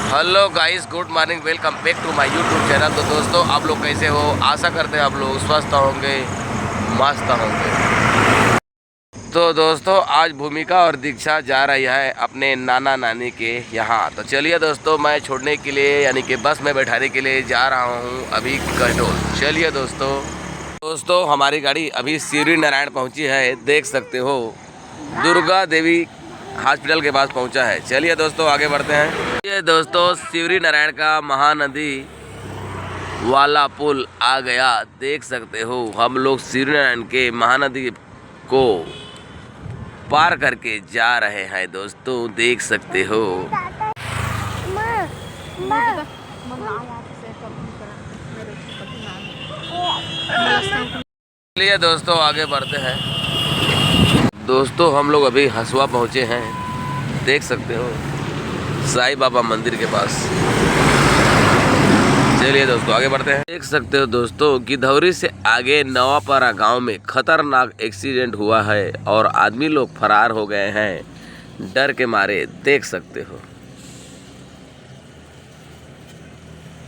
Hello guys, good morning, welcome back to my YouTube channel. तो दोस्तों, आप लोग कैसे हो? आशा करते हैं आप लोग स्वस्थ होंगे, मस्त होंगे। तो दोस्तों, आज भूमिका और दीक्षा जा रही है अपने नाना नानी के यहाँ। तो चलिए दोस्तों, मैं छोड़ने के लिए यानी कि बस में बैठाने के लिए जा रहा हूँ अभी कहडोल। चलिए दोस्तों, हमारी गाड़ी अभी सिवरी नारायण पहुँची है, देख सकते हो। दुर्गा देवी हॉस्पिटल के पास पहुंचा है। चलिए दोस्तों, आगे बढ़ते हैं। ये दोस्तों, शिवरी नारायण का महानदी वाला पुल आ गया, देख सकते हो। हम लोग शिवरी नारायण के महानदी को पार करके जा रहे हैं दोस्तों, देख सकते हो। चलिए दोस्तों, आगे बढ़ते हैं। दोस्तों, हम लोग अभी हसुआ पहुँचे हैं, देख सकते हो, साईं बाबा मंदिर के पास। चलिए दोस्तों, आगे बढ़ते हैं। देख सकते हो दोस्तों, गिधौरी से आगे नवापारा गांव में खतरनाक एक्सीडेंट हुआ है और आदमी लोग फरार हो गए हैं डर के मारे, देख सकते हो।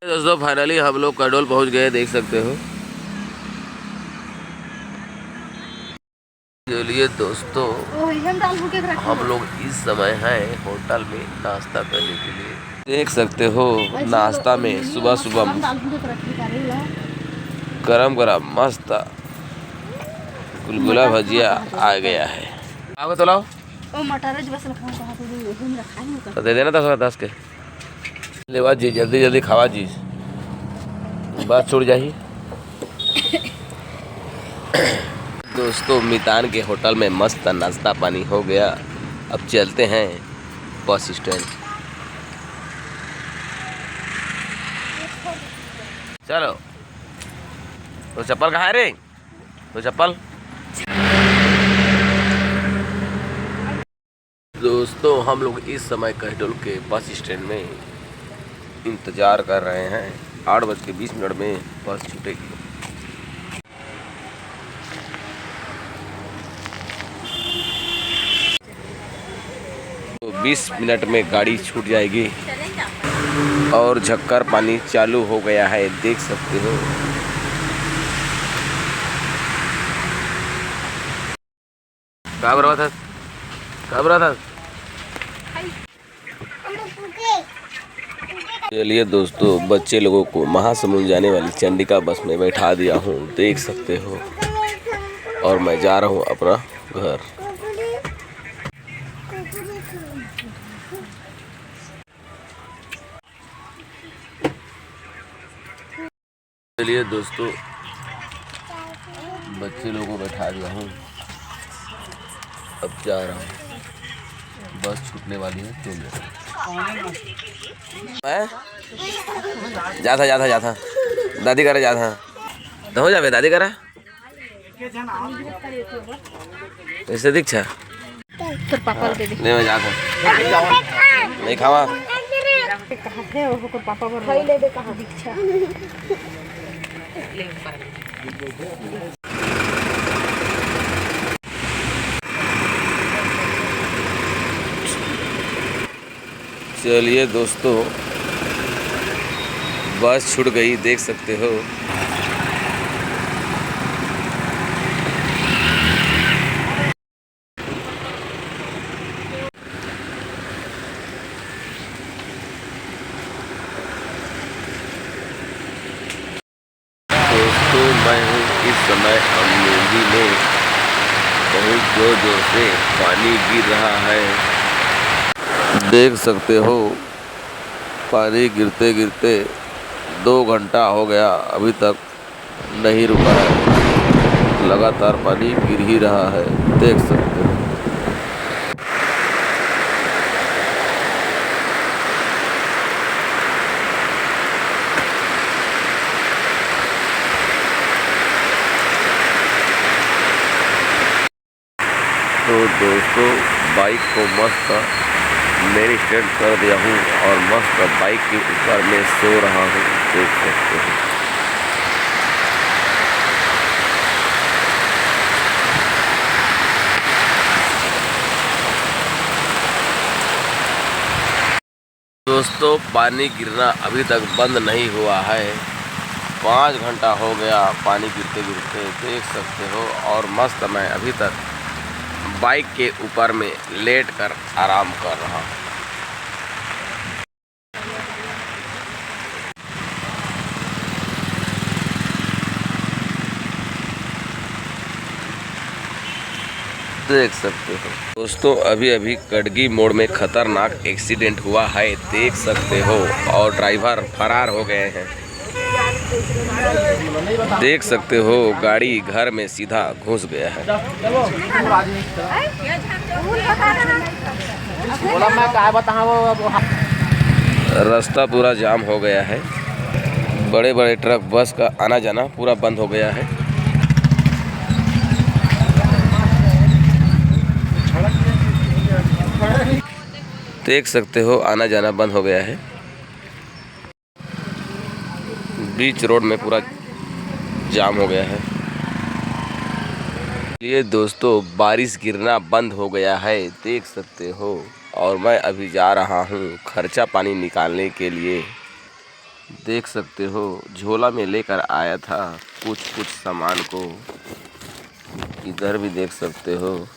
दोस्तों, फाइनली हम लोग कहडोल पहुंच गए, देख सकते हो। चलिए दोस्तों, हम लोग इस समय हैं होटल में नाश्ता करने के लिए, देख सकते हो। नाश्ता में सुबह सुबह गरम गरम मस्त गुलगुला भजिया आ गया है। आओ तो लाओ, तो दे देना 10 के लेवा जी, जल्दी जल्दी खावा जी, बात छूट जाही। दोस्तों, मितान के होटल में मस्त नाश्ता पानी हो गया। अब चलते हैं बस स्टैंड। चलो। तो चप्पल कहाँ है रे? तो चप्पल। दोस्तों, हम लोग इस समय कहडोल के बस स्टैंड में इंतज़ार कर रहे हैं। 8:20 में बस छूटेगी। तो 20 मिनट में गाड़ी छूट जाएगी और झक्कर पानी चालू हो गया है, देख सकते हो। घबरा था। चलिए दोस्तों, बच्चे लोगों को महासमुंद जाने वाली चंडिका बस में बैठा दिया हूँ, देख सकते हो। और मैं जा रहा हूँ अपना घर। चलिए दोस्तों, बच्चे लोगों को बैठा दिया हूँ, अब जा रहा हूँ। बस छूटने वाली है 2 मिनट। जाता दादी करे जाता तो हो जावे, दादी करा ऐसे दीक्षा नहीं, मैं जाता नहीं खावा। चलिए दोस्तों, बस छूट गई, देख सकते हो। दोस्तों, मैं हूँ इस समय अमनेली में, बहुत जोर जोर से पानी गिर रहा है, देख सकते हो। पानी गिरते गिरते 2 घंटा हो गया, अभी तक नहीं रुका है। लगातार पानी गिर ही रहा है, देख सकते हो। तो दोस्तों, बाइक को मस्त मेरी स्टैंड कर दिया हूँ और मस्त बाइक के ऊपर में सो रहा हूँ, देख सकते हो। दोस्तों पानी गिरना अभी तक बंद नहीं हुआ है। 5 घंटा हो गया पानी गिरते गिरते, देख सकते हो। और मस्त मैं अभी तक बाइक के ऊपर में लेट कर आराम कर रहा हूँ। देख सकते हो दोस्तों, अभी अभी कटगी मोड़ में खतरनाक एक्सीडेंट हुआ है, देख सकते हो। और ड्राइवर फरार हो गए हैं, देख सकते हो। गाड़ी घर में सीधा घुस गया है। रास्ता पूरा जाम हो गया है। बड़े बड़े ट्रक बस का आना जाना पूरा बंद हो गया है। देख सकते हो आना जाना बंद हो गया है। बीच रोड में पूरा जाम हो गया है। ये दोस्तों बारिश गिरना बंद हो गया है, देख सकते हो। और मैं अभी जा रहा हूँ खर्चा पानी निकालने के लिए। देख सकते हो झोला में लेकर आया था कुछ सामान को। इधर भी देख सकते हो।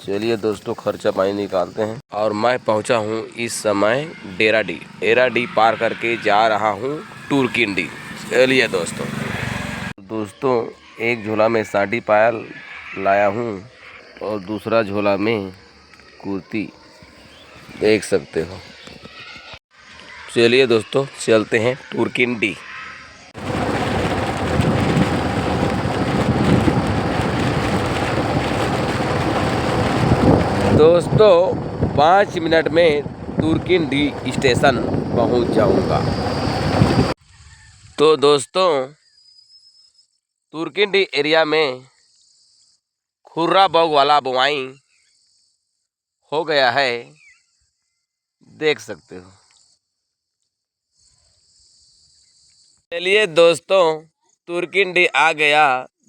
चलिए दोस्तों खर्चा पानी निकालते हैं। और मैं पहुंचा हूं इस समय डेराडी पार करके जा रहा हूं टूरकिंडी। चलिए दोस्तों एक झोला में साड़ी पायल लाया हूं और दूसरा झोला में कुर्ती, देख सकते हो। चलिए दोस्तों चलते हैं टूरकिंडी। दोस्तों 5 मिनट में टूरकिंडी स्टेशन पहुंच जाऊंगा। तो दोस्तों टूरकिंडी एरिया में खुर्रा बग वाला बुआई हो गया है, देख सकते हो। चलिए दोस्तों टूरकिंडी आ गया,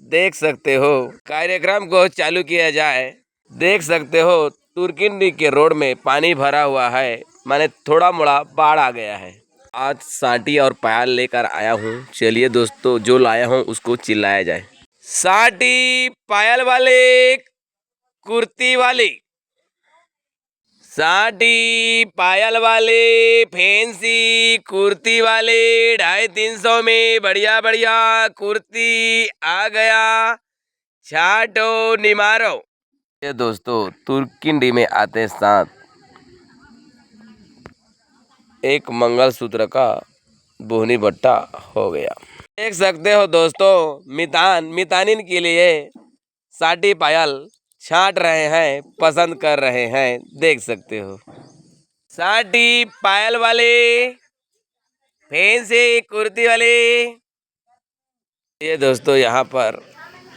देख सकते हो। कार्यक्रम को चालू किया जाए। देख सकते हो टूरकिंडी के रोड में पानी भरा हुआ है, माने थोड़ा मोड़ा बाढ़ आ गया है। आज साटी और पायल लेकर आया हूँ। चलिए दोस्तों जो लाया हूँ उसको चिल्लाया जाए। साटी पायल वाले, कुर्ती वाली, साटी पायल वाले, फैंसी कुर्ती वाले 250-300 में बढ़िया बढ़िया कुर्ती आ गया। छाटो निमारो। ये दोस्तों टूरकिंडी में आते साथ एक मंगलसूत्र का बोहनी बट्टा हो गया। देख सकते हो दोस्तों मितानिन के लिए साटी पायल छाट रहे हैं, पसंद कर रहे हैं, देख सकते हो। साटी पायल वाले, फैंसी कुर्ती वाले। ये दोस्तों यहाँ पर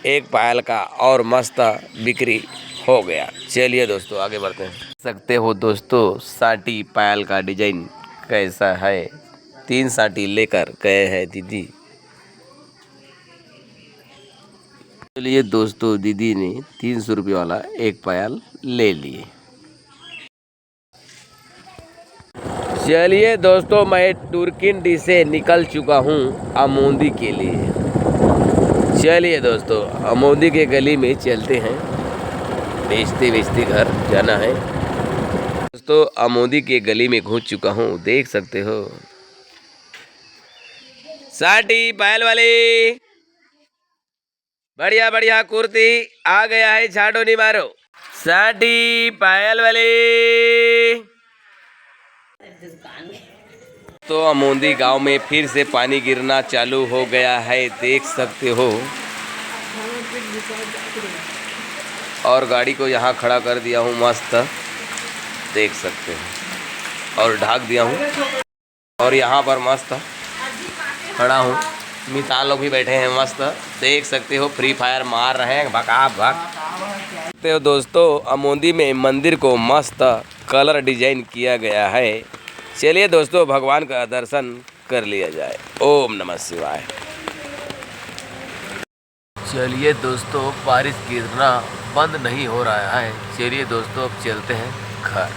एक पायल का और मस्त बिक्री हो गया। चलिए दोस्तों आगे बढ़ते हैं। देख सकते हो दोस्तों साटी पायल का डिजाइन कैसा है। 3 साटी लेकर गए हैं दीदी। चलिए दोस्तों दीदी ने 300 रुपये वाला एक पायल ले लिए। चलिए दोस्तों मैं टूरकिंडी से निकल चुका हूँ आमोदी के लिए। चलिए दोस्तों आमोदी के गली में चलते हैं, बेचते घर जाना है। दोस्तों आमोदी के गली में घुस चुका हूँ, देख सकते हो। साटी पायल वाले बढ़िया बढ़िया कुर्ती आ गया है, छाटो नहीं मारो। साटी पायल वाले। तो आमोदी गांव में फिर से पानी गिरना चालू हो गया है, देख सकते हो। और गाड़ी को यहाँ खड़ा कर दिया हूँ मस्त, देख सकते हो। और ढाक दिया हूँ और यहाँ पर मस्त खड़ा हूँ। मितान लोग भी बैठे हैं मस्त, देख सकते हो। फ्री फायर मार रहे हैं भगा भग। तो दोस्तों आमोदी में मंदिर को मस्त कलर डिजाइन किया गया है। चलिए दोस्तों भगवान का दर्शन कर लिया जाए। ओम नमः शिवाय। चलिए दोस्तों बारिश गिरना बंद नहीं हो रहा है। चलिए दोस्तों अब चलते हैं घर।